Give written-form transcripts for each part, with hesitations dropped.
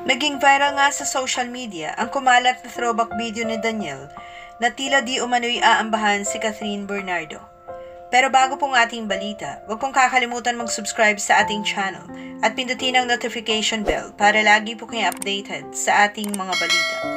Naging viral nga sa social media ang kumalat na throwback video ni Daniel na tila di umano'y aambahan si Catherine Bernardo. Pero bago pong ating balita, huwag pong kakalimutan mag-subscribe sa ating channel at pindutin ang notification bell para lagi po kayo updated sa ating mga balita.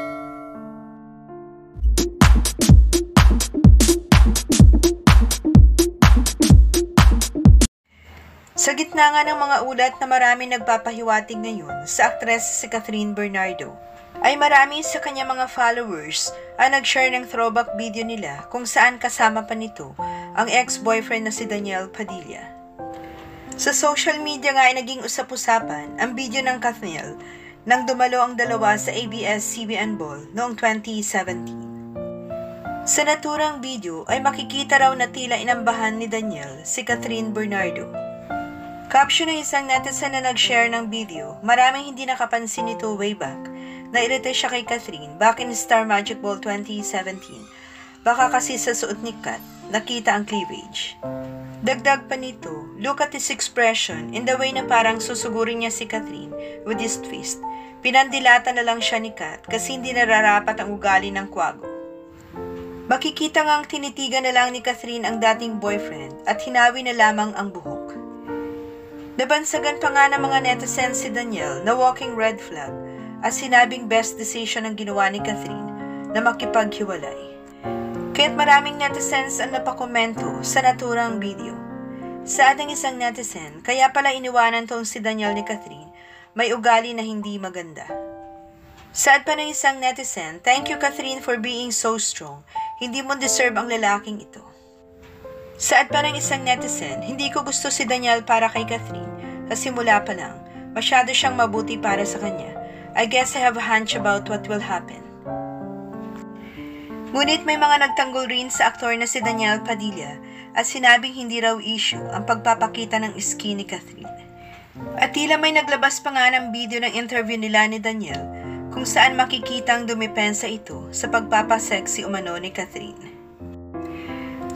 Sa gitna nga ng mga ulat na marami nagpapahiwatig ngayon sa aktres si Catherine Bernardo, ay marami sa kanya mga followers ang nag-share ng throwback video nila kung saan kasama pa nito ang ex-boyfriend na si Daniel Padilla. Sa social media nga ay naging usap-usapan ang video ng Kathniel nang dumalo ang dalawa sa ABS-CBN Ball noong 2017. Sa naturang video ay makikita raw na tila inambahan ni Daniel si Catherine Bernardo. Caption ng isang netizen na nag-share ng video, maraming hindi nakapansin nito way back. Nairita siya kay Catherine back in Star Magic Ball 2017. Baka kasi sa suot ni Kat, nakita ang cleavage. Dagdag pa nito, look at his expression in the way na parang susugurin niya si Catherine with his twist. Pinandilata na lang siya ni Kat kasi hindi nararapat ang ugali ng kwago. Makikita ngang tinitigan na lang ni Catherine ang dating boyfriend at hinawi na lamang ang buhok. Nabansagan pa nga ng mga netizens si Daniel na walking red flag at sinabing best decision ang ginawa ni Catherine na makipaghiwalay. Kaya't maraming netizens ang napakomento sa naturang video. Sa ating isang netizen, kaya pala iniwanan tong si Daniel ni Catherine, may ugali na hindi maganda. Saad pa ng isang netizen, thank you Catherine for being so strong, hindi mo deserve ang lalaking ito. Saad pa ng isang netizen, hindi ko gusto si Daniel para kay Catherine kasi mula pa lang, masyado siyang mabuti para sa kanya. I guess I have a hunch about what will happen. Ngunit may mga nagtanggol rin sa aktor na si Daniel Padilla at sinabing hindi raw issue ang pagpapakita ng iski ni Catherine. At tila may naglabas pa nga ng video ng interview nila ni Daniel kung saan makikitang dumipensa ito sa pagpapasexy umano ni Catherine.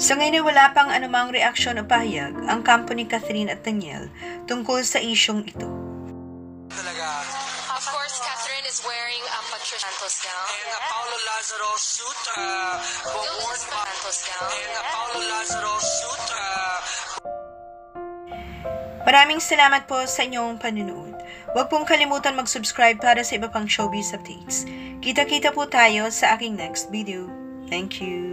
Sa ngayon ay wala pang anumang reaksyon o pahayag ang kampo ni Catherine at Daniel tungkol sa isyong ito. Of course, Catherine is wearing a Patricia Santos gown. And a Paulo Lazaro suit. Maraming salamat po sa inyong panunood. Huwag pong kalimutan mag-subscribe para sa iba pang showbiz updates. Kita-kita po tayo sa aking next video. Thank you.